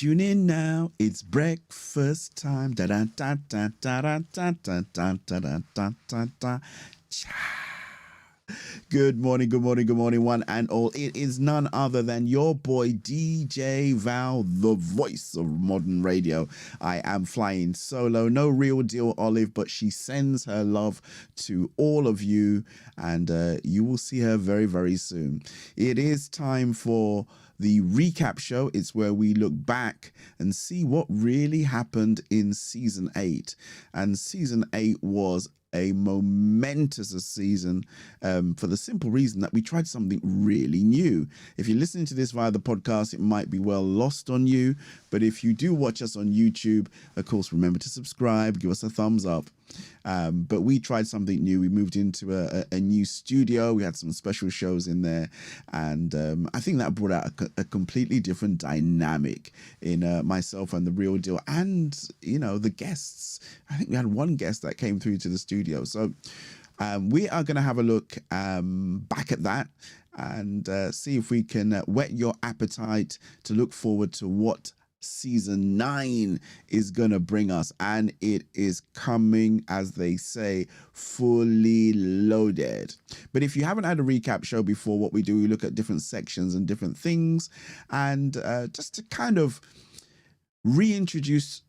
Tune in now. It's breakfast time. Da da da da da da da da da da da da da. Good morning, one and all. It is none other than your boy DJ Val, the voice of modern radio. I am flying solo, no real deal Olive, but she sends her love to all of you, and you will see her very, very soon. It is time for the recap show. It's where we look back and see what really happened in season 8. And season 8 was a momentous season for the simple reason that we tried something really new. If you're listening to this via the podcast, it might be well lost on you. But if you do watch us on YouTube, of course, remember to subscribe, give us a thumbs up. But we tried something new. We moved into a new studio. We had some special shows in there. And I think that brought out a completely different dynamic in myself and the real deal. And, you know, the guests. I think we had one guest that came through to the studio. So we are going to have a look back at that and see if we can whet your appetite to look forward to what season 9 is gonna bring us, and it is coming, as they say, fully loaded. But if you haven't had a recap show before, what we do, we look at different sections and different things, and just to kind of reintroduce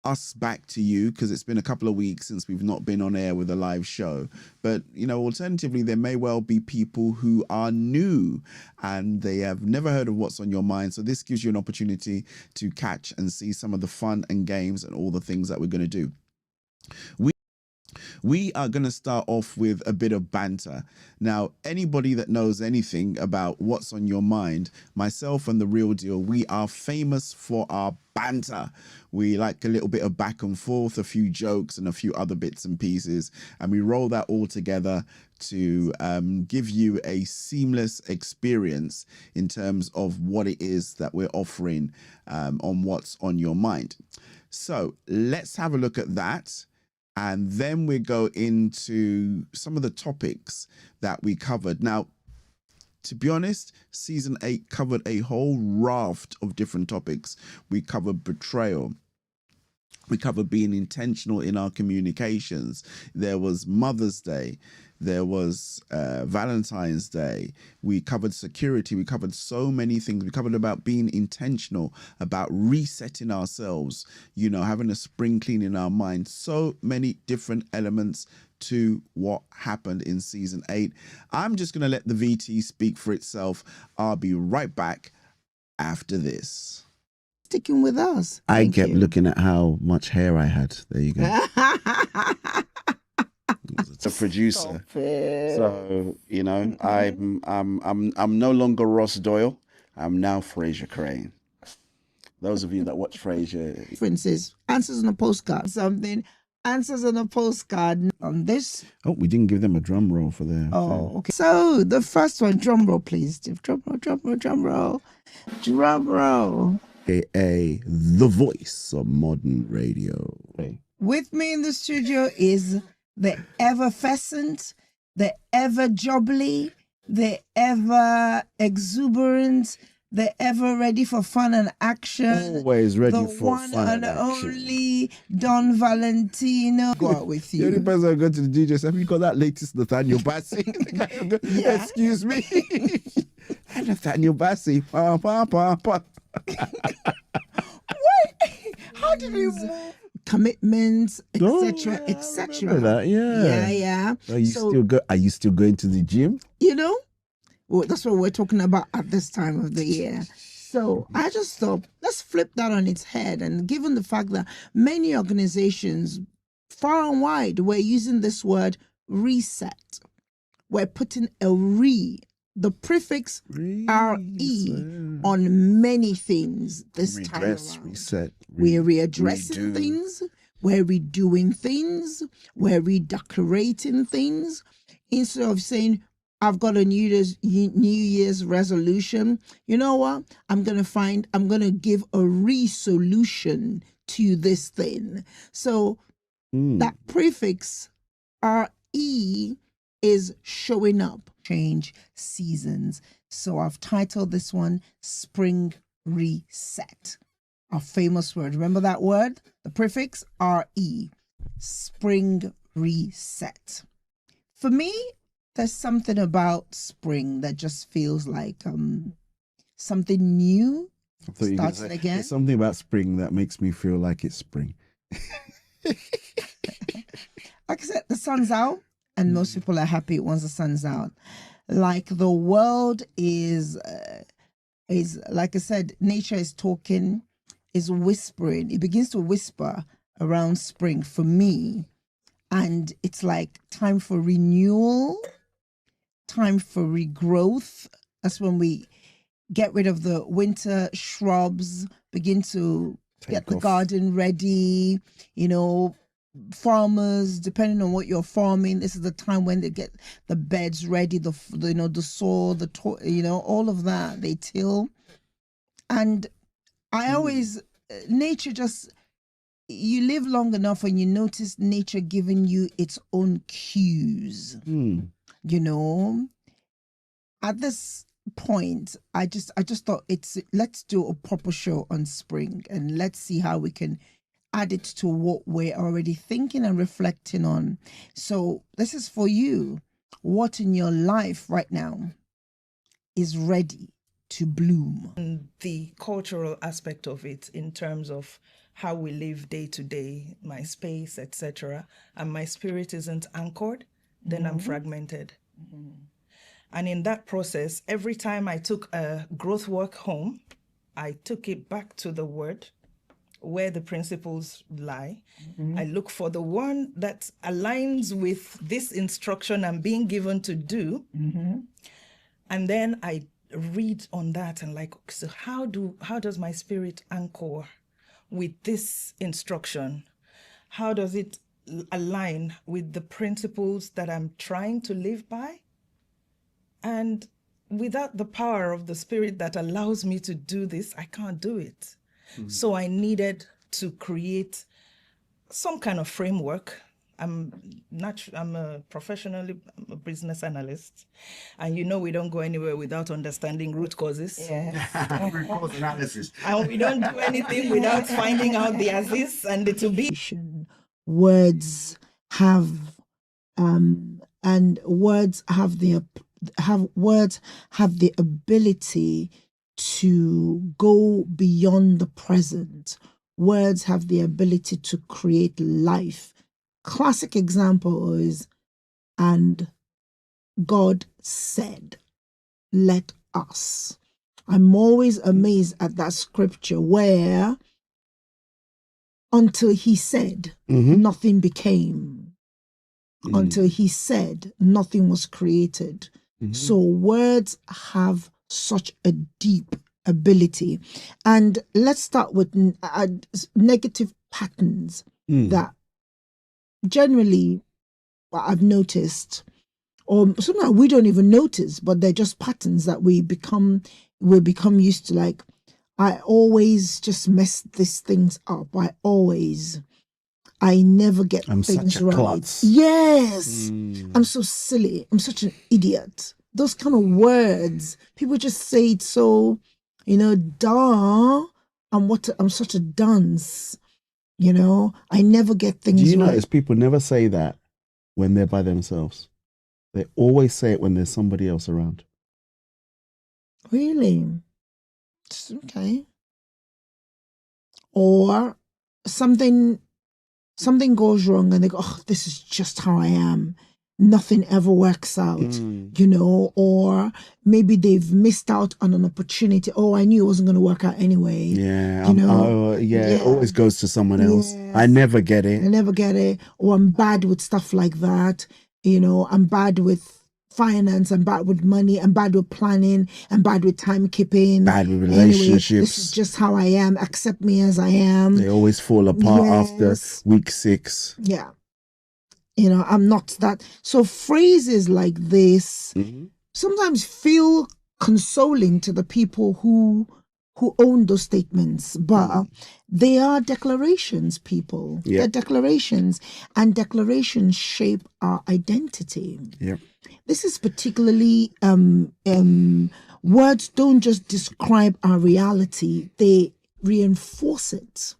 us back to you, because it's been a couple of weeks since we've not been on air with a live show. But, you know, alternatively, there may well be people who are new and they have never heard of what's on your mind. So this gives you an opportunity to catch and see some of the fun and games and all the things that we're going to do. We are going to start off with a bit of banter. Now, anybody that knows anything about what's on your mind, myself and the real deal, we are famous for our banter. We like a little bit of back and forth, a few jokes and a few other bits and pieces, and we roll that all together to give you a seamless experience in terms of what it is that we're offering on what's on your mind. So let's have a look at that. And then we go into some of the topics that we covered. Now, to be honest, season 8 covered a whole raft of different topics. We covered betrayal. We covered being intentional in our communications. There was Mother's Day. There was Valentine's Day. We covered security. We covered so many things. We covered about being intentional, about resetting ourselves, you know, having a spring clean in our mind. So many different elements to what happened in season 8. I'm just going to let the VT speak for itself. I'll be right back after this. Sticking with us. I kept looking at how much hair I had. There you go. The producer. So, you know, I'm no longer Ross Doyle. I'm now Fraser Crane. Those of you that watch Frasier. Differences. Answers on a postcard. Something. Answers on a postcard on this. Oh, we didn't give them a drum roll for their. Oh, okay. So the first one, drum roll, please. Drum roll, drum roll, drum roll. Drum roll. AKA the voice of modern radio. With me in the studio is the effervescent, the ever jubbly, the ever exuberant, the ever ready for fun and action. Always ready the for one fun and action. Only Don Valentino. Go out with you. The only person I go to the DJ, have you got that latest Nathaniel Bassey? Yeah. Excuse me. Nathaniel Bassey. Pa, pa, pa, pa. Wait, how did we move? Commitments, etc., etc. That, yeah. Are you still going to the gym? You know, well, that's what we're talking about at this time of the year. So I just thought, let's flip that on its head. And given the fact that many organizations, far and wide, we're using this word reset. We're putting a the prefix RE on many things this time around. Reset. We're readdressing things, we're redoing things, we're redecorating things. Instead of saying, I've got a New Year's resolution, you know what? I'm going to give a resolution to this thing. So that prefix RE is showing up. Change seasons. So I've titled this one Spring Reset. a famous word. Remember that word? The prefix RE. Spring reset. For me, there's something about spring that just feels like something new starting again. There's something about spring that makes me feel like it's spring. Like I said, the sun's out, and most people are happy once the sun's out. Like the world is like I said, nature is talking, is whispering. It begins to whisper around spring for me, and it's like time for renewal, time for regrowth. That's when we get rid of the winter shrubs, begin to get the garden ready, farmers, depending on what you're farming, this is the time when they get the beds ready, the soil, all of that, they till. And I always, nature just, you live long enough and you notice nature giving you its own cues. At this point, I just thought let's do a proper show on spring, and let's see how we can add it to what we're already thinking and reflecting on. So this is for you. What in your life right now is ready to bloom? And the cultural aspect of it in terms of how we live day to day, my space, etc., and my spirit isn't anchored, then I'm fragmented. And in that process, every time I took a growth work home, I took it back to the word where the principles lie. I look for the one that aligns with this instruction I'm being given to do. And then I read on that and like, so how does my spirit anchor with this instruction? How does it align with the principles that I'm trying to live by? And without the power of the spirit that allows me to do this, I can't do it. So I needed to create some kind of framework. I'm a business analyst, and we don't go anywhere without understanding root causes. Root cause analysis. And we don't do anything without finding out the as-is and the to-be. Words have words have the ability to go beyond the present. Words have the ability to create life. Classic example is, and God said, let us. I'm always amazed at that scripture where until he said, nothing became. Until he said, nothing was created. So words have such a deep ability. And let's start with negative patterns that generally I've noticed, or sometimes we don't even notice, but they're just patterns that we become used to. Like, I always just mess these things up. I never get things right. Klutz. Yes. I'm so silly. I'm such an idiot. Those kind of words, people just say it so, duh. I'm such a dunce. I never get things right. Do you notice people never say that when they're by themselves? They always say it when there's somebody else around. Really? Okay. Or something goes wrong and they go, oh, this is just how I am. Nothing ever works out, or maybe they've missed out on an opportunity. Oh, I knew it wasn't going to work out anyway. Yeah. It always goes to someone else. I never get it. Or I'm bad with stuff like that. I'm bad with finance, I'm bad with money, I'm bad with planning, I'm bad with timekeeping, bad with relationships. Anyway, this is just how I am. Accept me as I am. They always fall apart after week 6. Yeah. I'm not that. So phrases like this sometimes feel consoling to the people who own those statements, but they are declarations, people. Yep. They're declarations, and declarations shape our identity. Yep. This is particularly words don't just describe our reality. They reinforce it.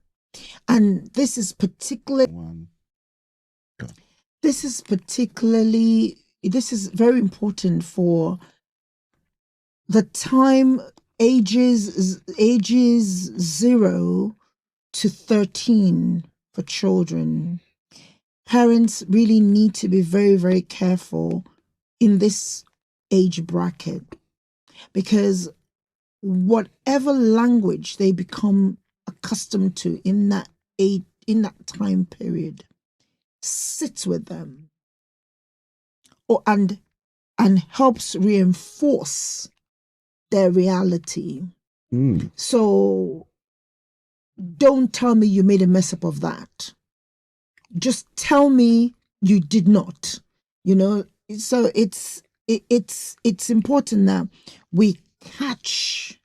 And this is particularly this is very important for the time ages 0 to 13 for children. Parents really need to be very, very careful in this age bracket, because whatever language they become accustomed to in that time period sits with them, and helps reinforce their reality. So don't tell me you made a mess up of that. Just tell me you did not. So it's important that we catch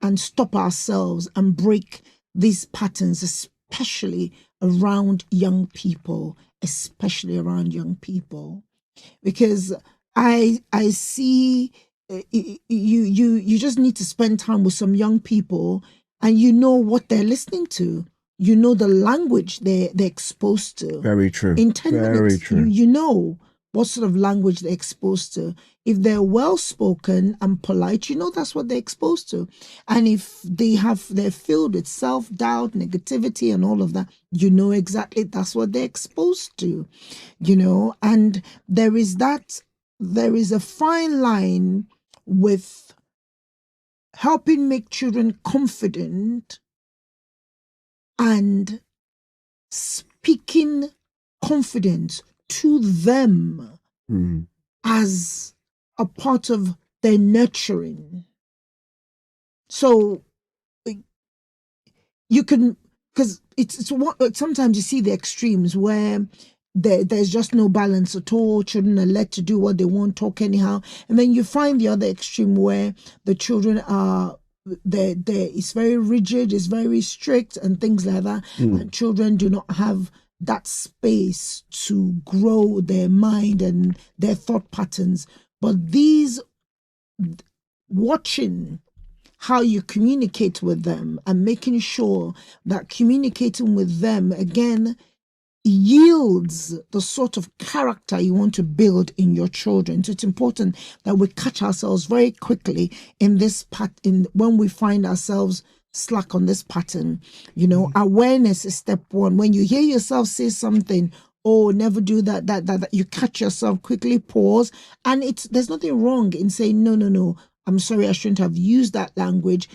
and stop ourselves and break these patterns, especially around young people, because I see you just need to spend time with some young people, and you know what they're listening to. You know the language they're exposed to. Very true. In 10 Very minutes, true. you know what sort of language they're exposed to. If they're well-spoken and polite, you know that's what they're exposed to. And if they're filled with self-doubt, negativity, and all of that, you know exactly that's what they're exposed to. And there is a fine line with helping make children confident and speaking confidence to them as a part of their nurturing. So you can, because it's sometimes you see the extremes where there's just no balance at all. Children are led to do what they want, talk anyhow, and then you find the other extreme where the children are it's very rigid, it's very strict, and things like that. And children do not have that space to grow their mind and their thought patterns. But watching how you communicate with them and making sure that communicating with them again yields the sort of character you want to build in your children. So it's important that we catch ourselves very quickly in this when we find ourselves slack on this pattern. Awareness is step one. When you hear yourself say something, oh, never do that, you catch yourself, quickly pause, and there's nothing wrong in saying no, I'm sorry, I shouldn't have used that language.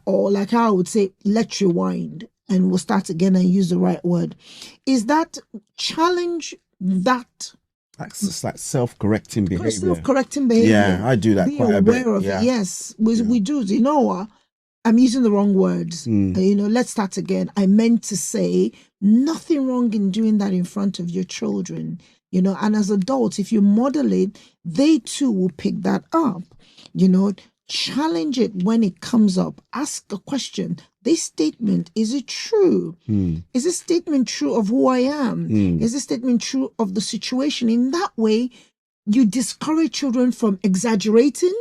Or like I would say, let's rewind and we'll start again and use the right word. Is that challenge that? That's like self-correcting behavior. Self-correcting behavior. Yeah, I do that quite a bit. Be aware of it. Yes, we do. I'm using the wrong words. Let's start again. I meant to say nothing wrong in doing that in front of your children. And as adults, if you model it, they too will pick that up. Challenge it when it comes up. Ask a question. This statement, is it true? Is this statement true of who I am? Is this statement true of the situation? In that way, you discourage children from exaggerating.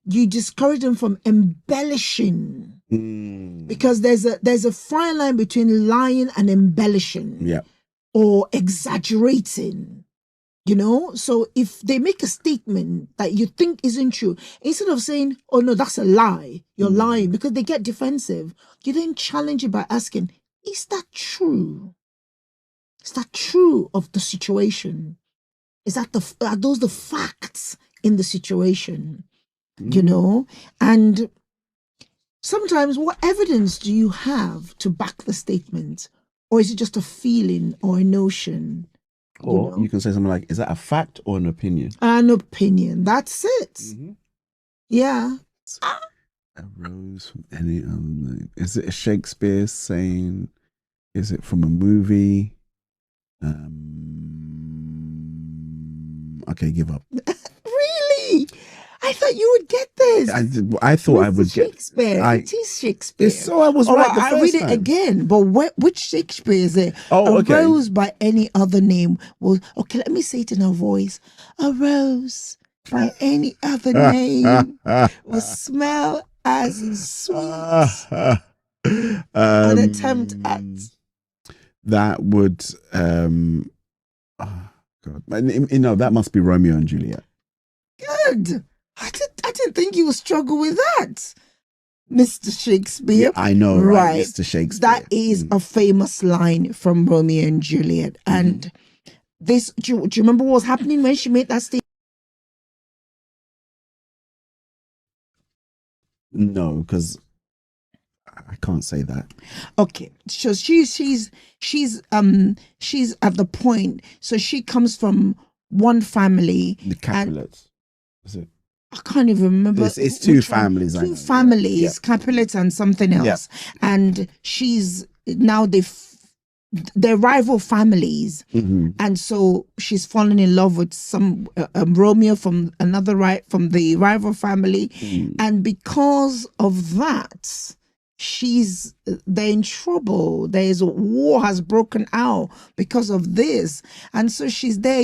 You discourage them from embellishing. Because there's a fine line between lying and embellishing. Or exaggerating. So if they make a statement that you think isn't true, instead of saying, oh no, that's a lie, you're lying, because they get defensive, you then challenge it by asking, is that true? Is that true of the situation? Are those the facts in the situation? And sometimes, what evidence do you have to back the statement? Or is it just a feeling or a notion? Or you can say something like, is that a fact or an opinion? An opinion. That's it. Yeah. A rose from any other name. Is it a Shakespeare saying? Is it from a movie? Okay, give up. Really? I thought you would get this. I thought I would Shakespeare. get It is Shakespeare. So I was right the first I'll read it time. again. But which Shakespeare is it? Oh, okay. A rose by any other name. Well, okay, let me say it in a voice. A rose by any other name will smell as sweet. An attempt at that would oh God, that must be Romeo and Juliet. good. I didn't think you would struggle with that, Mr. Shakespeare. Yeah, I know, right, Mr. Shakespeare. That is a famous line from Romeo and Juliet. And this, do you remember what was happening when she made that statement? No, because I can't say that. Okay, so she's at the point. So she comes from one family. The Capulets. Is it? I can't even remember. It's two families. Two families, yeah. Capulets and something else. Yeah. And she's now they're rival families, and so she's fallen in love with some Romeo from the rival family, and because of that, they're in trouble. There's a war has broken out because of this, and so she's there.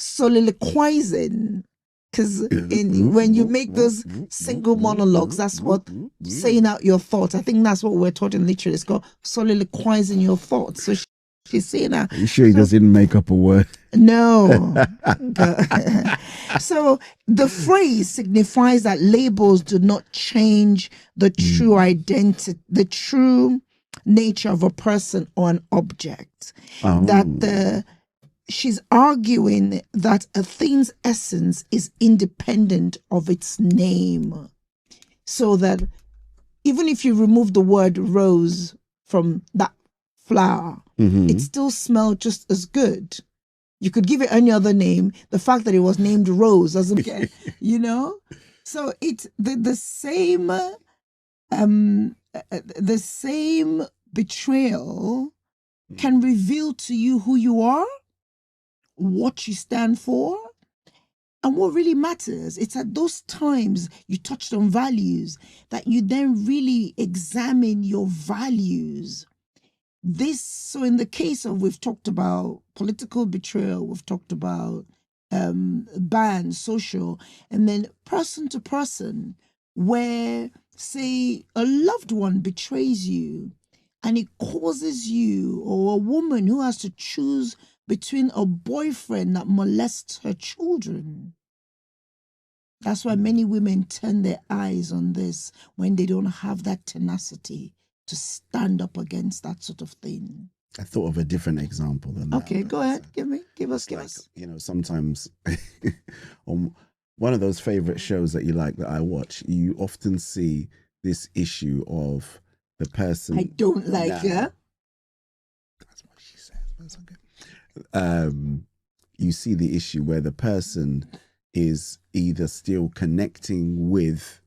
Soliloquizing. Because when you make those single monologues, that's what saying out your thoughts. I think that's what we're taught in literature. It's called soliloquizing your thoughts. So she's saying that. Are you sure he just didn't make up a word? No. So the phrase signifies that labels do not change the true identity, the true nature of a person or an object. She's arguing that a thing's essence is independent of its name. So that even if you remove the word rose from that flower, it still smells just as good. You could give it any other name. The fact that it was named Rose doesn't get, So it's the same betrayal can reveal to you who you are, what you stand for, and what really matters. It's at those times you touched on values that you then really examine your values. So in the case of, we've talked about political betrayal, we've talked about band, social, and then person to person, where, say, a loved one betrays you and it causes you, or a woman who has to choose between a boyfriend that molests her children. That's why many women turn their eyes on this when they don't have that tenacity to stand up against that sort of thing. I thought of a different example than that. Okay, go ahead. Give us. Sometimes on one of those favorite shows that you like that I watch, you often see this issue of the person. I don't like her. That's what she says. That's okay. You see the issue where the person is either still connecting with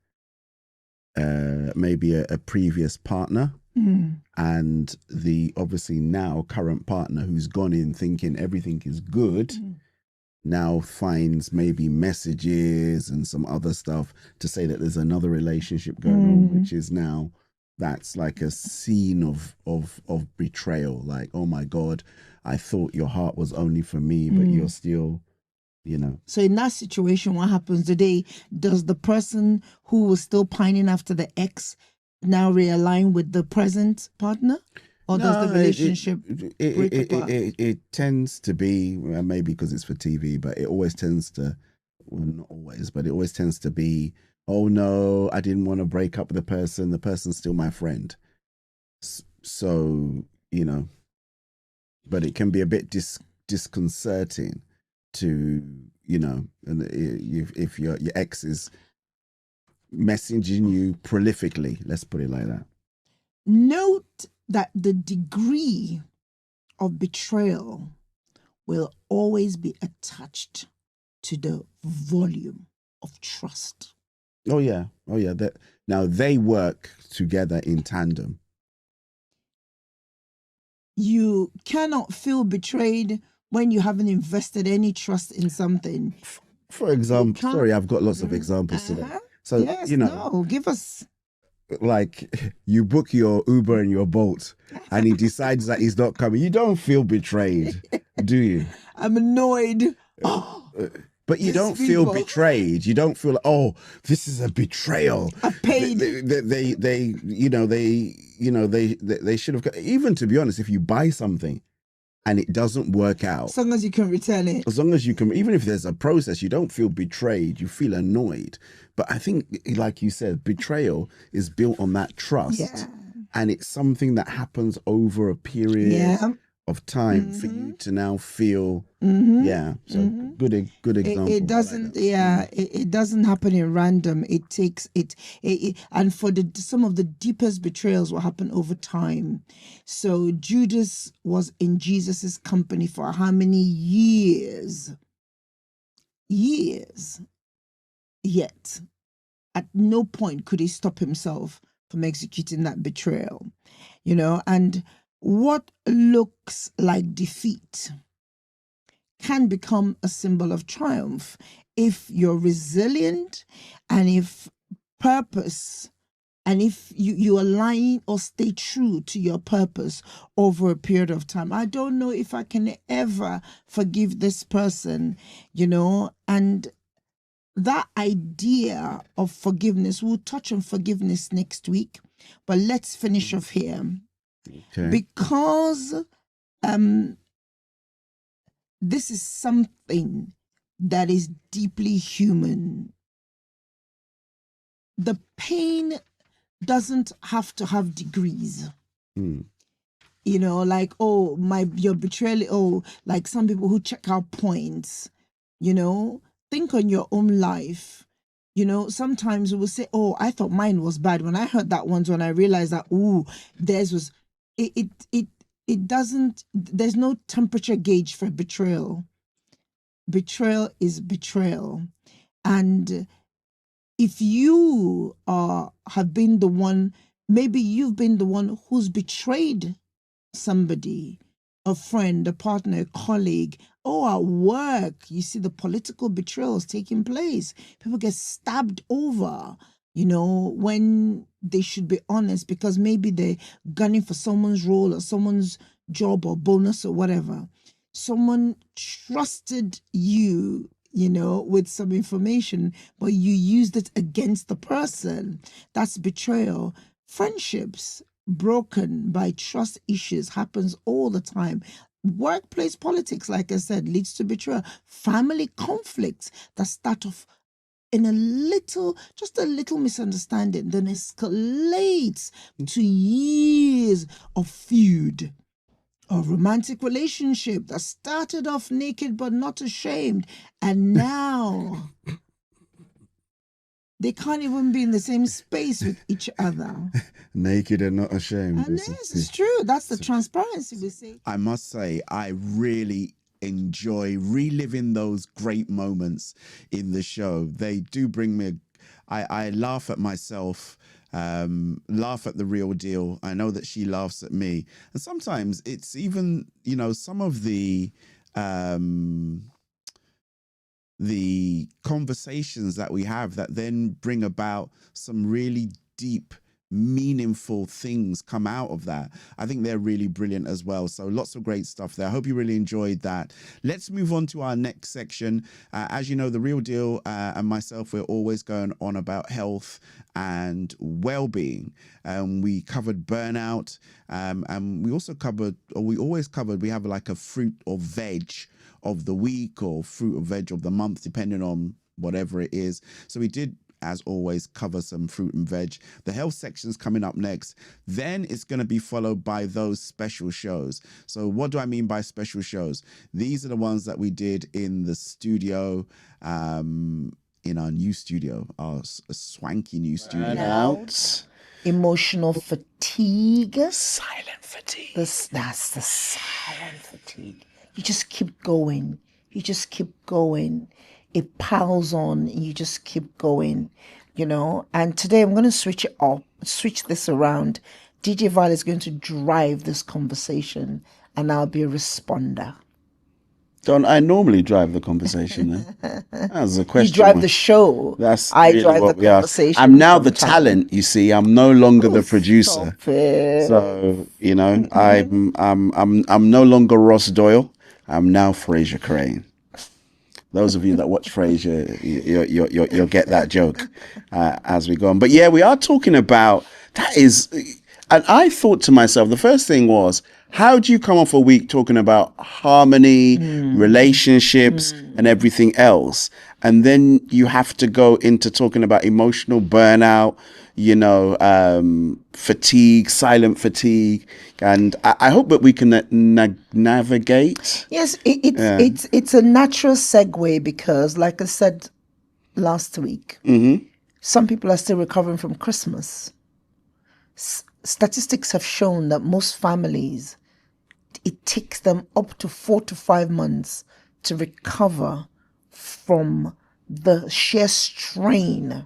maybe a previous partner, and the obviously now current partner who's gone in thinking everything is good now finds maybe messages and some other stuff to say that there's another relationship going on, which is now, that's like a scene of betrayal. Like, oh my God, I thought your heart was only for me, but you're still, So in that situation, what happens? Does the person who was still pining after the ex now realign with the present partner? Or does the relationship break apart? It tends to be, maybe because it's for TV, but it always tends to, well, not always, but it always tends to be, oh no, I didn't want to break up with the person's still my friend. So, but it can be a bit disconcerting to, and if your ex is messaging you prolifically, let's put it like that. Note that the degree of betrayal will always be attached to the volume of trust. Oh yeah. Now they work together in tandem. You cannot feel betrayed when you haven't invested any trust in something. For example, sorry, I've got lots of examples today. So, yes, give us. Like, you book your Uber and your Bolt and he decides that he's not coming. You don't feel betrayed, do you? I'm annoyed But you These don't feel people. betrayed. You don't feel like, oh, this is a betrayal. I paid. They should have. Even to be honest, if you buy something and it doesn't work out, As long as you can return it. as long as you can, even if there's a process, you don't feel betrayed. You feel annoyed. But I think, like you said, betrayal is built on that trust, Yeah. and it's something that happens over a period. Yeah. Of time for you to now feel, good example. It doesn't, it doesn't happen in random. It takes it and for some of the deepest betrayals will happen over time. So Judas was in Jesus's company for how many years? Yet at no point could he stop himself from executing that betrayal, and what looks like defeat can become a symbol of triumph if you're resilient and if purpose and if you align or stay true to your purpose over a period of time. I don't know if I can ever forgive this person, and that idea of forgiveness, we'll touch on forgiveness next week, but let's finish off here. Okay. Because this is something that is deeply human. The pain doesn't have to have degrees. Like, your betrayal, like some people who check out points, think on your own life. Sometimes we'll say, oh, I thought mine was bad. When I heard that once, when I realized that, theirs was, it doesn't, there's no temperature gauge for betrayal. Betrayal is betrayal. And if you have been the one, maybe you've been the one who's betrayed somebody, a friend, a partner, a colleague, at work, you see the political betrayals taking place. People get stabbed over, when they should be honest because maybe they're gunning for someone's role or someone's job or bonus or whatever. Someone trusted you, with some information, but you used it against the person. That's betrayal. Friendships broken by trust issues happens all the time. Workplace politics, like I said, leads to betrayal. Family conflicts that start off in just a little misunderstanding, then escalates to years of feud. A romantic relationship that started off naked but not ashamed, and now they can't even be in the same space with each other. Naked and not ashamed. And yes, it's true. That's the transparency we see. I must say, I really enjoy reliving those great moments in the show. They do bring me, I laugh at myself, laugh at the real deal. I know that she laughs at me. And sometimes it's even, some of the conversations that we have that then bring about some really deep, meaningful things come out of that. I think they're really brilliant as well. So lots of great stuff there. I hope you really enjoyed that. Let's move on to our next section. As you know, The Real Deal and myself, we're always going on about health and well-being. We covered burnout, and we also covered, or we always covered, we have like a fruit or veg of the week or fruit or veg of the month, depending on whatever it is. So we did, as always, cover some fruit and veg. The health section's coming up next. Then it's going to be followed by those special shows. So what do I mean by special shows? These are the ones that we did in the studio, in our new studio, our swanky new studio. Burnout, emotional fatigue. Silent fatigue. That's the silent fatigue. You just keep going. You just keep going. It piles on. You just keep going, And today I'm going to switch this around. DJ Val is going to drive this conversation, and I'll be a responder. Don't I normally drive the conversation? That's a question. You drive the show. I really drive the conversation. I'm now the talent. You see, I'm no longer the producer. So I'm no longer Ross Doyle. I'm now Fraser Crane. Those of you that watch Frasier, you'll get that joke as we go on. But yeah, we are talking about that is, and I thought to myself, the first thing was, how do you come off a week talking about harmony, relationships, and everything else? And then you have to go into talking about emotional burnout, fatigue, silent fatigue. And I hope that we can navigate. Yes, it's a natural segue because, like I said last week, some people are still recovering from Christmas. Statistics have shown that most families, it takes them up to 4 to 5 months to recover from the sheer strain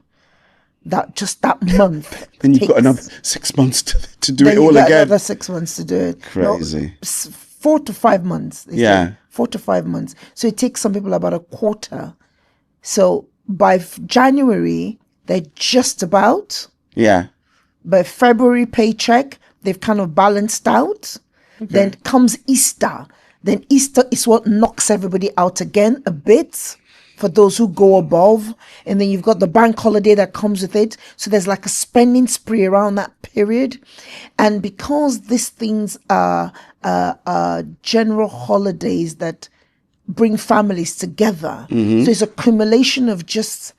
that just that month. Then you've got another 6 months to do it all again. Another 6 months to do it. Crazy. No, 4 to 5 months. Yeah. 4 to 5 months. So it takes some people about a quarter. So by January, they're just about. Yeah. By February paycheck, they've kind of balanced out. Okay. Then comes Easter. Then Easter is what knocks everybody out again a bit for those who go above. And then you've got the bank holiday that comes with it. So there's like a spending spree around that period. And because these things are general holidays that bring families together, so it's accumulation of just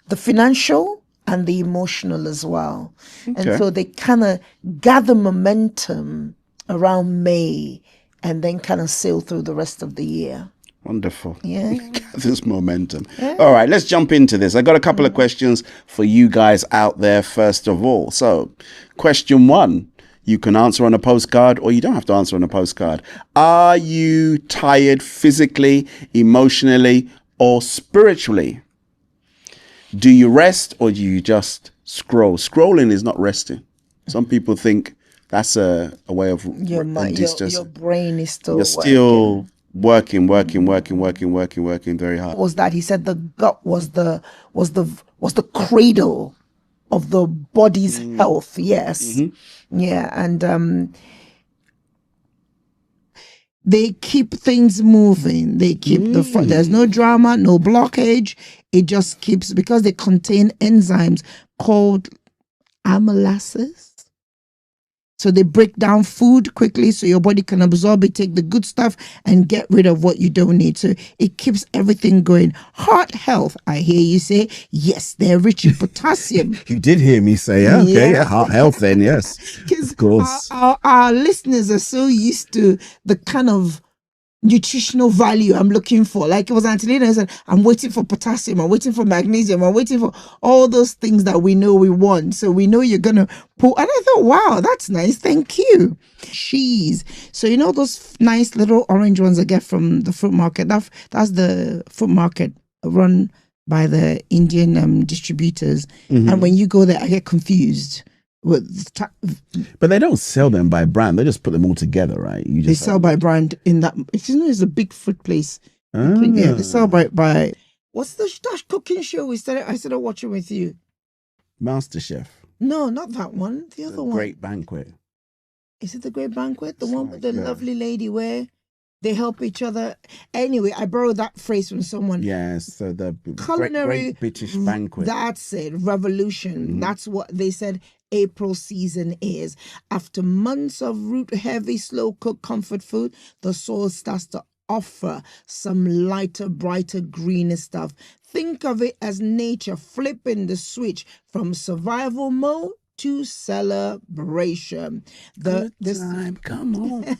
the financial and the emotional as well. Okay. And so they kind of gather momentum around May and then kind of sail through the rest of the year. Wonderful. Yeah. Gathers momentum. Yeah. All right, let's jump into this. I got a couple of questions for you guys out there, first of all. So, question 1, you can answer on a postcard or you don't have to answer on a postcard. Are you tired physically, emotionally, or spiritually? Do you rest or do you just scroll? Scrolling is not resting. Some people think that's a way of your brain is still you're still working very hard. What was that? He said the gut was the cradle of the body's health. Yes. Yeah, and they keep things moving. They keep there's no drama, no blockage. It just keeps, because they contain enzymes called amylases. So they break down food quickly so your body can absorb it, take the good stuff and get rid of what you don't need. So it keeps everything going. Heart health, I hear you say, yes, they're rich in potassium. You did hear me say, heart health then, yes. Of course. Our listeners are so used to the kind of nutritional value I'm looking for. Like it was Antonina who said, I'm waiting for potassium, I'm waiting for magnesium, I'm waiting for all those things that we know we want. So we know you're going to pull. And I thought, wow, that's nice. Thank you. Cheese. So you know those nice little orange ones I get from the fruit market? That's the fruit market run by the Indian distributors. And when you go there, I get confused. But they don't sell them by brand. They just put them all together, right? They sell by brand in that. It's a big fruit place. Yeah, they sell by. What's the cooking show I started watching with you? MasterChef. No, not that one. The other one. Great Banquet. Is it the Great Banquet? The one with the lovely lady where they help each other. Anyway, I borrowed that phrase from someone. Yes, so the culinary great British Banquet. That's it. Revolution. That's what they said. April season is. After months of root heavy, slow cooked comfort food, the soil starts to offer some lighter, brighter, greener stuff. Think of it as nature flipping the switch from survival mode to celebration. Come on.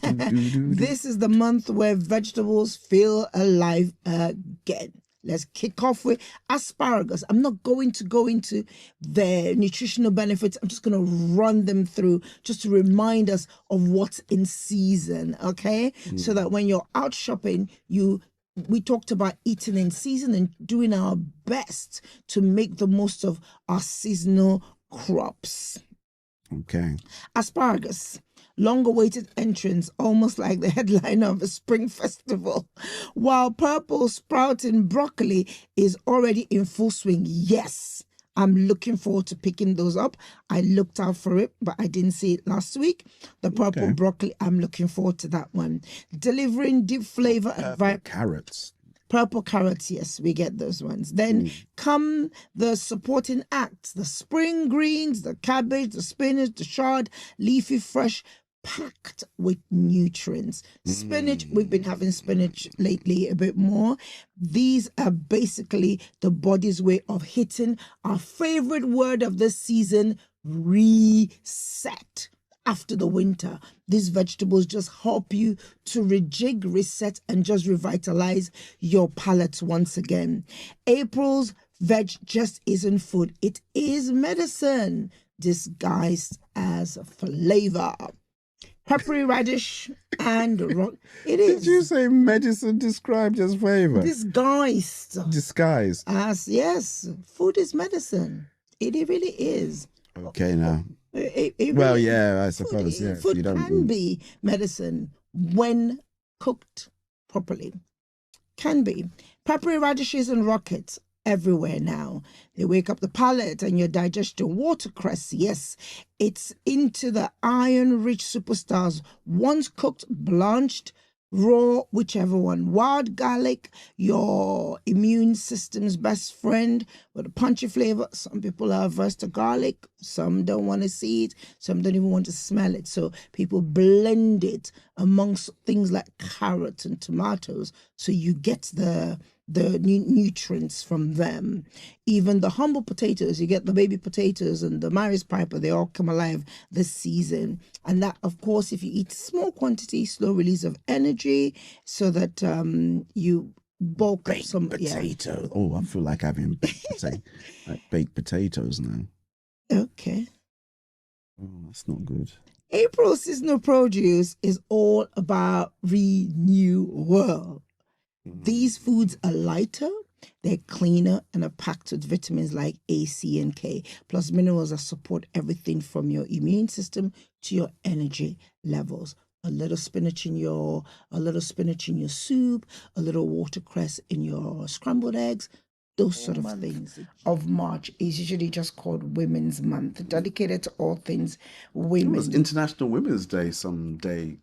This is the month where vegetables feel alive again. Let's kick off with asparagus. I'm not going to go into the nutritional benefits. I'm just going to run them through just to remind us of what's in season, okay? So that when you're out shopping, we talked about eating in season and doing our best to make the most of our seasonal crops. Okay. Asparagus. Long-awaited entrance, almost like the headliner of a spring festival. While purple sprouting broccoli is already in full swing. Yes, I'm looking forward to picking those up. I looked out for it, but I didn't see it last week. The purple broccoli, I'm looking forward to that one. Delivering deep flavor and carrots. Purple carrots, yes, we get those ones. Then come the supporting acts, the spring greens, the cabbage, the spinach, the chard, leafy fresh, packed with nutrients. Spinach, we've been having spinach lately a bit more. These are basically the body's way of hitting our favorite word of this season, reset. After the winter, these vegetables just help you to rejig, reset, and just revitalize your palate once again. April's veg just isn't food. It is medicine disguised as flavor. Peppery radish and it is. Did you say medicine described as flavor? Disguised. Disguised. As yes, food is medicine. It really is. Okay, now. It Well, really- yeah, I suppose. Yeah, Food you don't. can be medicine when cooked properly. Can be. Peppery radishes and rockets everywhere now. They wake up the palate and your digestion. Watercress, yes, it's into the iron-rich superstars. Once cooked, blanched, raw, whichever one. Wild garlic, your immune system's best friend with a punchy flavor. Some people are averse to garlic. Some don't want to see it. Some don't even want to smell it. So people blend it amongst things like carrots and tomatoes. So you get the nutrients from them. Even the humble potatoes, you get the baby potatoes and the Maris Piper, they all come alive this season. And that, of course, if you eat small quantity, slow release of energy so that you bulk up some Potato. Oh, I feel like having baked potatoes now. Okay. Oh, that's not good. April seasonal produce is all about renewal. These foods are lighter, they're cleaner, and are packed with vitamins like A, C, and K, plus minerals that support everything from your immune system to your energy levels. A little spinach in your soup, a little watercress in your scrambled eggs, those sort of things. Of March is usually just called Women's Month, dedicated to all things It was women. International Women's Day someday.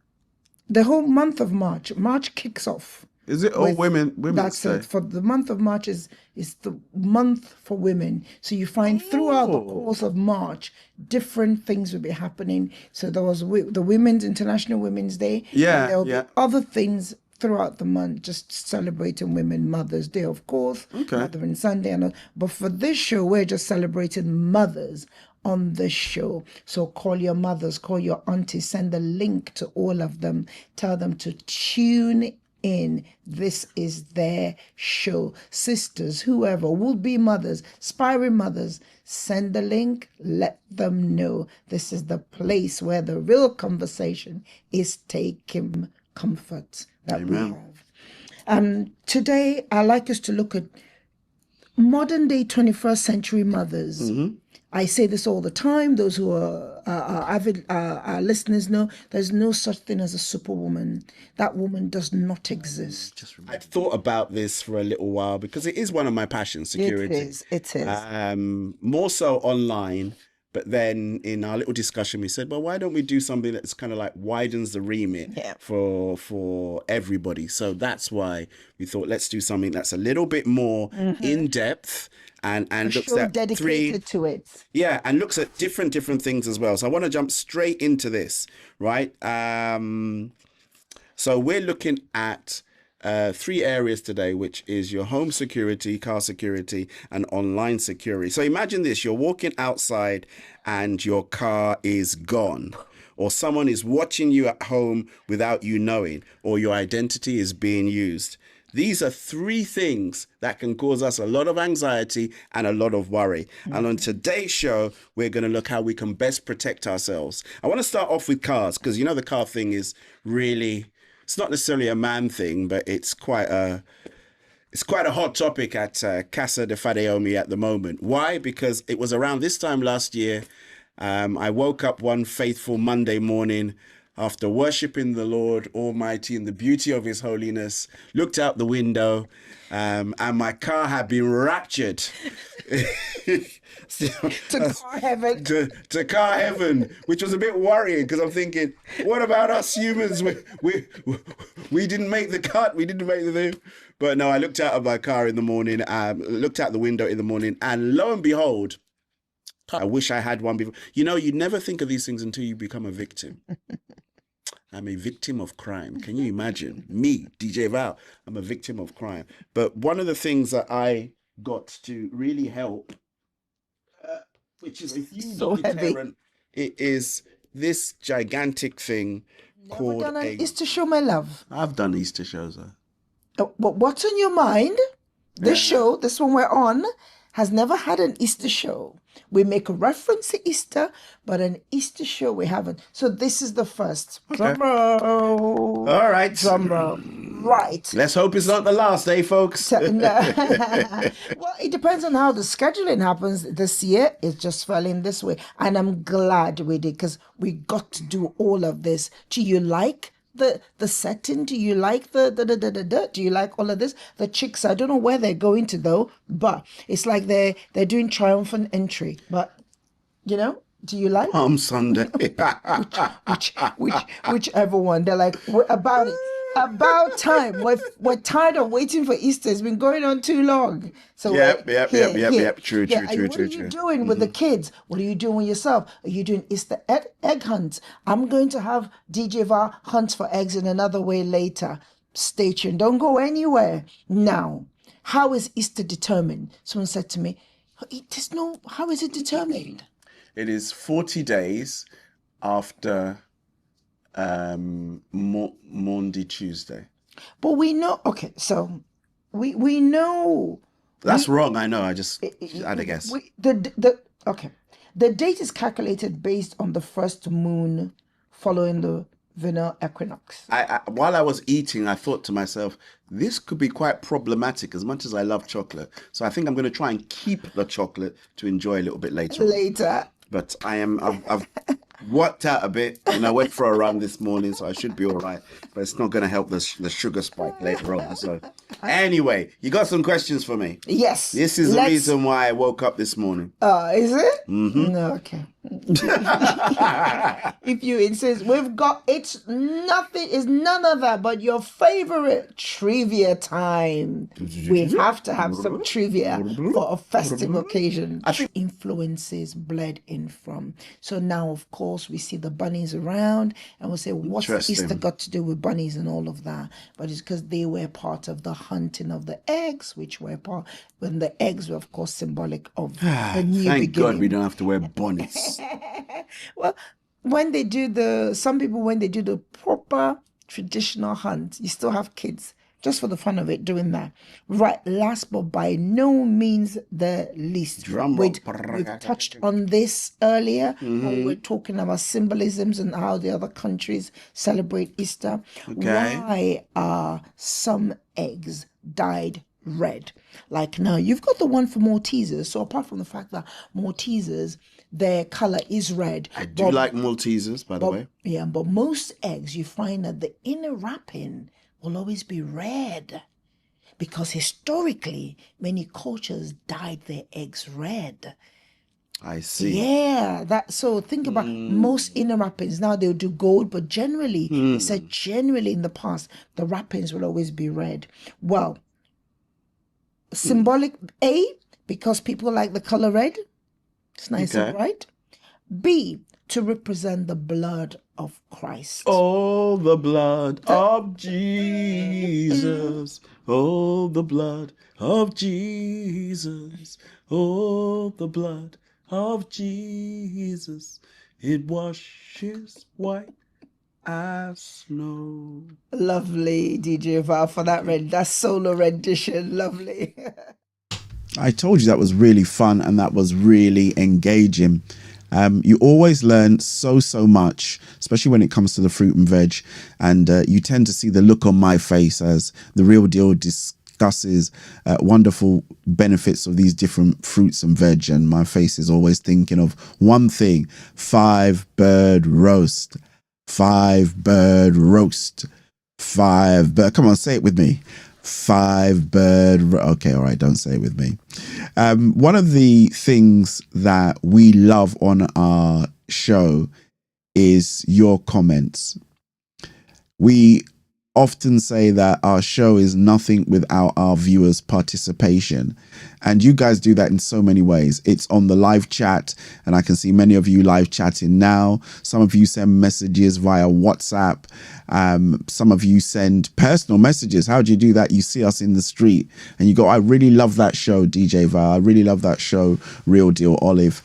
The whole month of March kicks off. Is it? Oh, Women's That's Day. it. For the month of March is the month for women. So you find throughout the course of March, different things will be happening. So there was the Women's International Women's Day. Yeah, And there'll yeah. be other things throughout the month, just celebrating women. Mother's Day, of course. Okay. Mothering Sunday. But for this show, we're just celebrating mothers on this show. So call your mothers, call your aunties, send the link to all of them. Tell them to tune in. This is their show. Sisters, whoever will be mothers, aspiring mothers, send the link, let them know this is the place where the real conversation is taking comfort that we have. Today I'd like us to look at modern day 21st century mothers. I say this all the time. Those who are avid listeners know there's no such thing as a superwoman. That woman does not exist. I've thought about this for a little while because it is one of my passions, security. It is. More so online. But then in our little discussion, we said, well, why don't we do something that's kind of like widens the remit for everybody? So that's why we thought, let's do something that's a little bit more in depth and looks at dedicated to it. Yeah, and looks at different things as well. So I want to jump straight into this, right? So we're looking at 3 areas today, which is your home security, car security, and online security. So imagine this, you're walking outside and your car is gone, or someone is watching you at home without you knowing, or your identity is being used. These are 3 things that can cause us a lot of anxiety and a lot of worry. And on today's show, we're going to look how we can best protect ourselves. I want to start off with cars because, the car thing is really... It's not necessarily a man thing, but it's quite a hot topic at Casa de Fadeomi at the moment. Why? Because it was around this time last year. I woke up one faithful Monday morning. after worshipping the Lord Almighty in the beauty of His holiness, looked out the window, and my car had been raptured. To car heaven. To car heaven, which was a bit worrying because I'm thinking, what about us humans? We didn't make the cut. We didn't make the thing. But no, I looked out of my car in the morning, looked out the window in the morning, and lo and behold, I wish I had one before. You know, you never think of these things until you become a victim. I'm a victim of crime. Can you imagine? Me, DJ Val, I'm a victim of crime. But one of the things that I got to really help, which is a huge deterrent, it is this gigantic thing called Never done an Easter show, my love. I've done Easter shows. But what's on your mind? This show, this one we're on, has never had an Easter show. We make a reference to Easter, but an Easter show we haven't. So this is the first. Okay. Drum roll. All right. Drum roll. Right. Let's hope it's not the last, folks? So, no. Well, it depends on how the scheduling happens. This year, it just fell in this way. And I'm glad we did, because we got to do all of this. Do you like the setting? Do you like do you like all of this? The chicks, I don't know where they're going to though, but it's like they're doing triumphant entry. But you know, do you like Palm Sunday? whichever one? They're like, we're about it. About time. We're tired of waiting for Easter. It's been going on too long. So Yep. True. What are you doing with the kids? What are you doing with yourself? Are you doing Easter egg hunts? I'm going to have DJ Var hunt for eggs in another way later. Stay tuned. Don't go anywhere. Now, how is Easter determined? Someone said to me, how is it determined? It is 40 days after Monday, Tuesday. But we know, okay, so we know. That's wrong, I know. I just had a guess. Okay. The date is calculated based on the first moon following the vernal equinox. While I was eating, I thought to myself, this could be quite problematic as much as I love chocolate. So I think I'm going to try and keep the chocolate to enjoy a little bit later. But I've worked out a bit, and I went for a run this morning, so I should be all right. But it's not going to help the sugar spike later on. So anyway, you got some questions for me? Yes. This is the reason why I woke up this morning. Is it? Mm-hmm. No, okay. If you insist, it's none of that but your favorite trivia time. We have to have some trivia for a festive occasion. Influences bled in from. So now, of course, we see the bunnies around and we'll say, what's Easter got to do with bunnies and all of that? But it's because they were part of the hunting of the eggs, which were part, when the eggs were, of course, symbolic of the new Thank beginning. God we don't have to wear bonnets. Well, when they do the proper traditional hunt, you still have kids just for the fun of it doing that. Right, last but by no means the least. We've touched on this earlier when we're talking about symbolisms and how the other countries celebrate Easter. Okay. Why are some eggs dyed red? Like now, you've got the one for Maltesers. So apart from the fact that Maltesers, their color is red. I do like Maltesers, by the way. Yeah, but most eggs, you find that the inner wrapping will always be red, because historically many cultures dyed their eggs red. I see. Yeah, so think about most inner wrappings. Now they'll do gold, but generally, they said generally in the past, the wrappings will always be red. Well, symbolic A, because people like the color red. It's nice and bright. B, to represent the blood of Christ. Oh, the blood of Jesus. Oh, the blood of Jesus. Oh, the blood of Jesus. It washes white as snow. Lovely, DJ Val, for that solo rendition. Lovely. I told you that was really fun and that was really engaging. You always learn so much, especially when it comes to the fruit and veg, and you tend to see the look on my face as the real deal discusses wonderful benefits of these different fruits and veg, and my face is always thinking of one thing: 5 bird roast. 5-bird roast. 5-bird. Come on, say it with me. 5-bird. Okay, all right, don't say it with me. One of the things that we love on our show is your comments. We often say that our show is nothing without our viewers' participation. And you guys do that in so many ways. It's on the live chat, and I can see many of you live chatting now. Some of you send messages via WhatsApp. Some of you send personal messages. How do you do that? You see us in the street and you go, I really love that show, DJ Val. I really love that show, Real Deal Olive.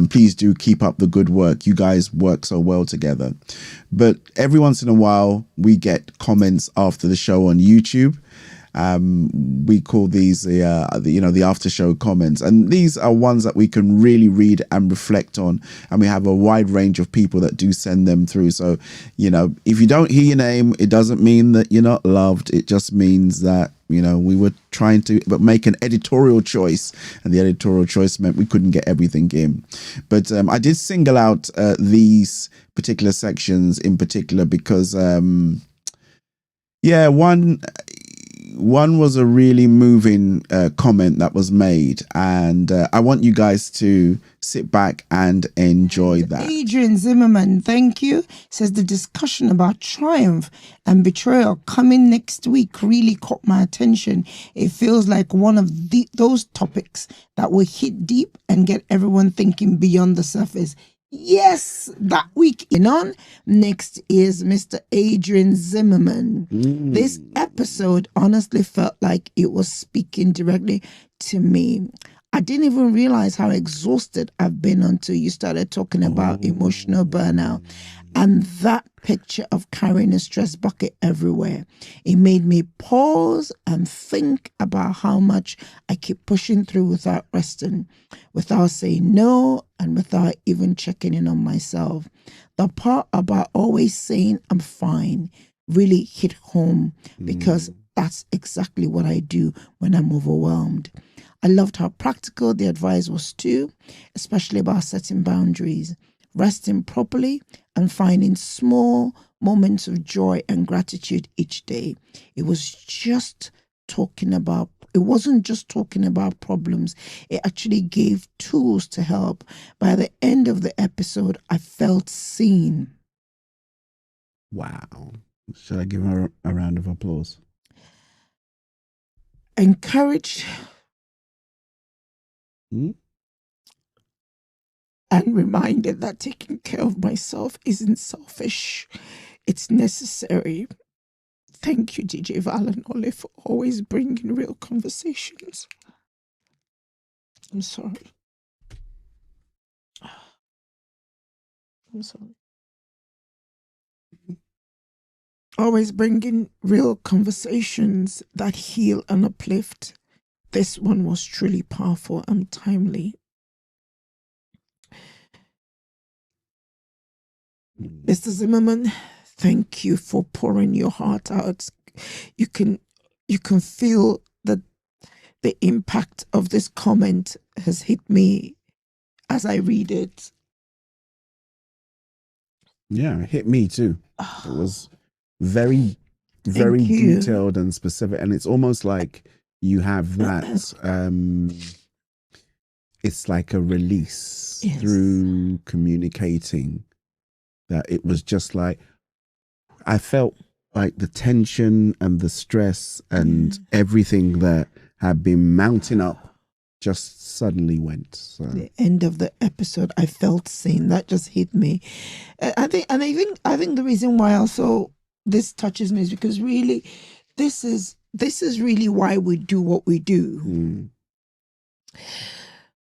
Please do keep up the good work. You guys work so well together. But every once in a while, we get comments after the show on YouTube. We call these the after show comments, and these are ones that we can really read and reflect on, and we have a wide range of people that do send them through. So if you don't hear your name, it doesn't mean that you're not loved. It just means that we were trying to make an editorial choice, and the editorial choice meant we couldn't get everything in. But I did single out these particular sections in particular because one was a really moving comment that was made, and I want you guys to sit back and enjoy that. Adrian Zimmerman, thank you, says the discussion about triumph and betrayal coming next week really caught my attention. It feels like one of those topics that will hit deep and get everyone thinking beyond the surface. Yes, that week in on. Next is Mr. Adrian Zimmerman. This episode honestly felt like it was speaking directly to me. I didn't even realize how exhausted I've been until you started talking about emotional burnout and that picture of carrying a stress bucket everywhere. It made me pause and think about how much I keep pushing through without resting, without saying no, and without even checking in on myself. The part about always saying I'm fine really hit home because that's exactly what I do when I'm overwhelmed. I loved how practical the advice was too, especially about setting boundaries, resting properly, and finding small moments of joy and gratitude each day. It wasn't just talking about problems. It actually gave tools to help. By the end of the episode, I felt seen. Wow. Should I give her a round of applause? Encouraged and reminded that taking care of myself isn't selfish. It's necessary. Thank you, DJ Val and Olive, for always bringing real conversations. I'm sorry. I'm sorry. Always bringing real conversations that heal and uplift. This one was truly powerful and timely. Mr. Zimmerman, thank you for pouring your heart out. You can feel that the impact of this comment has hit me as I read it. Yeah, it hit me too. It was very, very detailed and specific, and it's almost like you have that. It's like a release through communicating. That it was just like, I felt like the tension and the stress and everything that had been mounting up just suddenly went. So. The end of the episode, I felt seen. That just hit me. I think the reason why also this touches me is because really, this is really why we do what we do.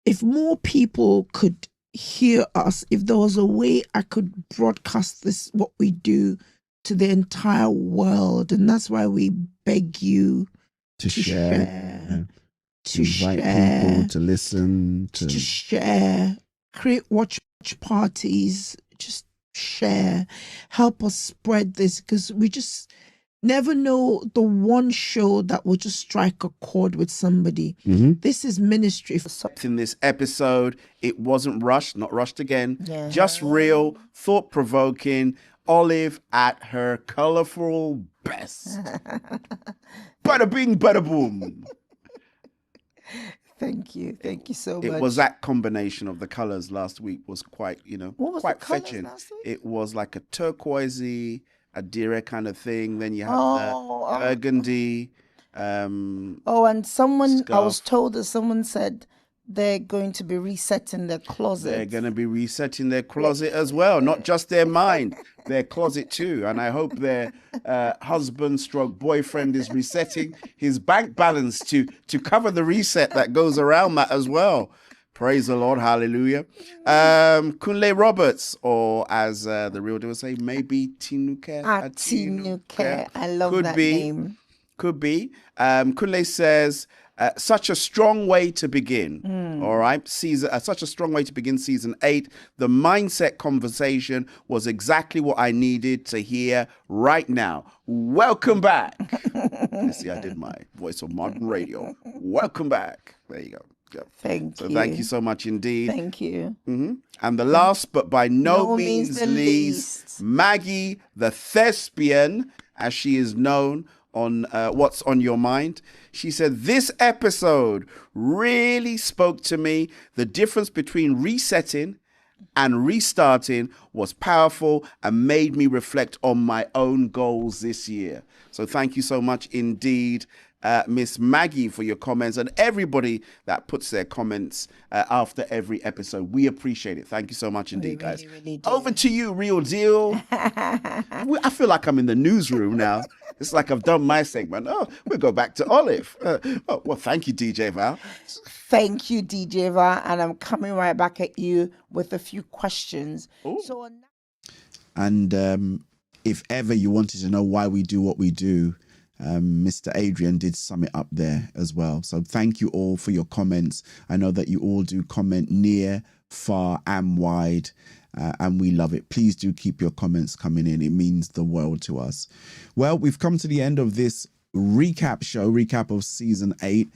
If more people could hear us, if there was a way I could broadcast this, what we do, to the entire world, and that's why we beg you to share, to invite share, people to listen, to share, create watch parties, just share, help us spread this, because we just never know the one show that will just strike a chord with somebody. This is ministry. In this episode, it wasn't rushed, not rushed again, just real, thought-provoking, Olive at her colorful best. Bada bing, bada boom. Thank you so much. It was that combination of the colors last week was quite, What was quite the colours fetching. last week? It was like a turquoisey, a deer kind of thing. Then you have the burgundy. And someone, I was scarf. told that someone said they're going to be resetting their closet. They're going to be resetting their closet as well, not just their mind, their closet too. And I hope their husband stroke boyfriend is resetting his bank balance to cover the reset that goes around that as well. Praise the Lord. Hallelujah. Kunle Roberts, or as the real deal would say, maybe Tinuke. Tinuke. I love Could that be. name. Could be. Kunle says, such a strong way to begin. All right. Such a strong way to begin season 8. The mindset conversation was exactly what I needed to hear right now. Welcome back. See, I did my voice of modern radio. Welcome back. There you go. Thank you. Thank you so much indeed. Thank you. And the last, but by no means least, Maggie, the thespian, as she is known on What's on Your Mind. She said, this episode really spoke to me. The difference between resetting and restarting was powerful and made me reflect on my own goals this year. So thank you so much indeed, Miss Maggie, for your comments, and everybody that puts their comments after every episode. We appreciate it. Thank you so much indeed, guys. Really do. Over to you, Real Deal. I feel like I'm in the newsroom now. It's like I've done my segment. Oh, we'll go back to Olive. Well, thank you, DJ Val. Thank you, DJ Val. And I'm coming right back at you with a few questions. Ooh. And if ever you wanted to know why we do what we do, Mr. Adrian did sum it up there as well. So thank you all for your comments. I know that you all do comment near, far and wide, and we love it. Please do keep your comments coming in. It means the world to us. Well, we've come to the end of this recap of season 8.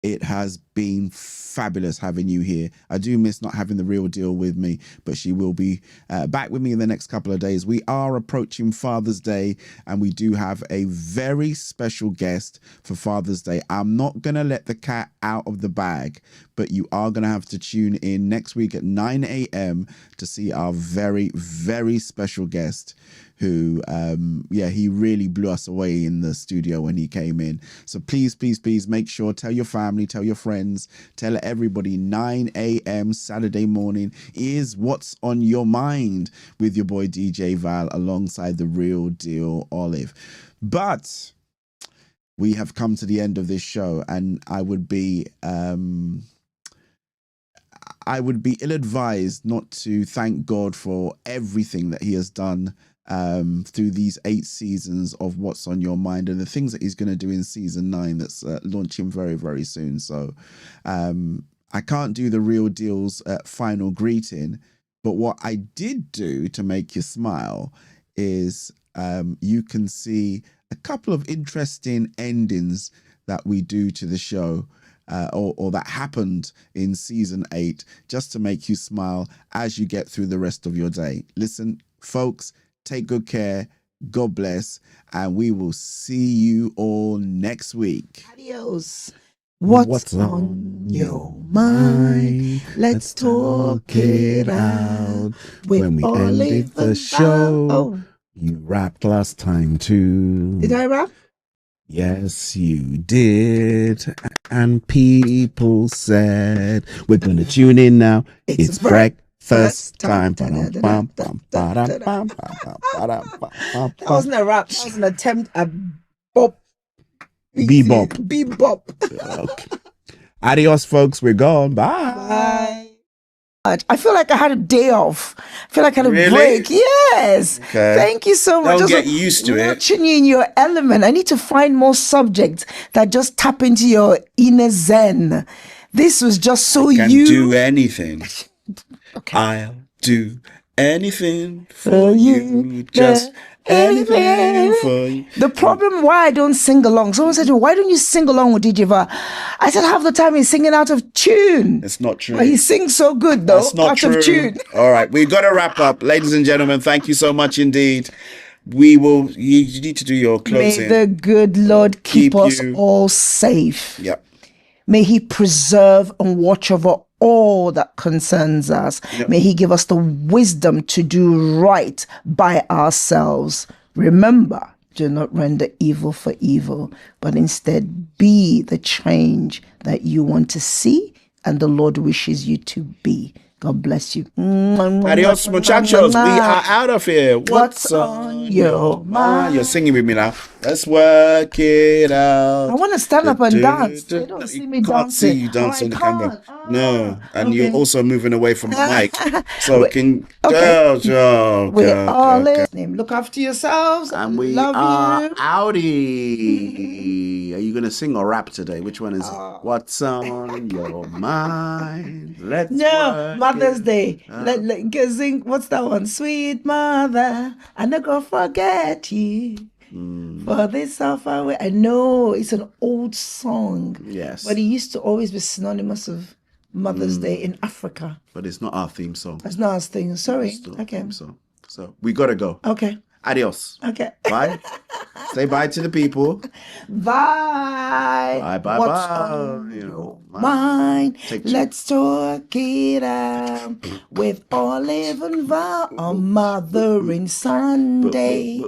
It has been fabulous having you here. I do miss not having the Real Deal with me, but she will be back with me in the next couple of days. We are approaching Father's Day, and we do have a very special guest for Father's Day. I'm not going to let the cat out of the bag, but you are going to have to tune in next week at 9 a.m. to see our very, very special guest who, he really blew us away in the studio when he came in. So please, please, please make sure, tell your family, tell your friends, tell everybody 9 a.m. Saturday morning is What's on Your Mind with your boy DJ Val alongside the Real Deal Olive. But we have come to the end of this show, and I would be ill-advised not to thank God for everything that he has done through these 8 seasons of What's on Your Mind, and the things that he's going to do in season 9 that's launching very, very soon. So I can't do the Real Deal's final greeting, but what I did do to make you smile is you can see a couple of interesting endings that we do to the show, or that happened in season 8, just to make you smile as you get through the rest of your day. Listen, folks, take good care. God bless. And we will see you all next week. Adios. What's on your mind? Let's talk it out. When we ended the show, you rapped last time too. Did I rap? Yes, you did. And people said, we're going to tune in now. It's breakfast time. That wasn't a rap. That was an attempt at bop. Bebop. Bebop. Okay. Adios, folks. We're gone. Bye. Bye. I feel like I had a day off. I feel like I had a Really? break. Yes. Okay. Thank you so much. Don't Just get used to it. Watching you in your element. I need to find more subjects that just tap into your inner zen. This was just so Can you. do anything. Okay. I'll do anything for you. Just anything for you. The problem why I don't sing along. Someone said to me, why don't you sing along with DJ Val? I said half the time he's singing out of tune. It's not true. But he sings so good though. That's not out true. of tune. All right, we've got to wrap up. Ladies and gentlemen, thank you so much indeed. You need to do your May closing. the good Lord keep us you. all safe. Yep. May he preserve and watch over all that concerns us. Yep. May he give us the wisdom to do right by ourselves. Remember, do not render evil for evil, but instead be the change that you want to see and the Lord wishes you to be. God bless you. Adios, muchachos. We are out of here. What's on your mind? You're singing with me now. Let's work it out. I want to stand up and dance. They don't see me dancing. Can't see you dance on the camera. No, and you're also moving away from the mic. So we're all listening. Look after yourselves. And we love are you. outie. Are you gonna sing or rap today? Which one is it? What's on your mind? Let's work Mother's it. Day. Let sing. What's that one? Sweet mother, I'm not gonna forget you. For this so far away. I know it's an old song. Yes. But it used to always be synonymous of Mother's Day in Africa. But it's not our theme song. That's not our thing. Sorry. It's not our Okay. theme song. So we gotta go. Okay. Adios. Okay. Bye. Say bye to the people. Bye. Bye, bye, What's bye. on You know, your bye. mind? Take two. Let's talk it out with Olive and Val on Mothering Sunday.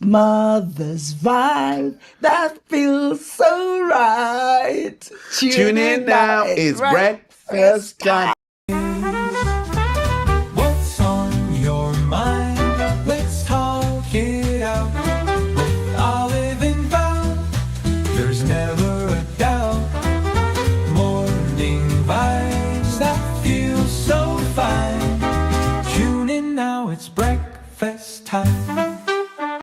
Mother's vibe that feels so right. Tune in now. It's breakfast time.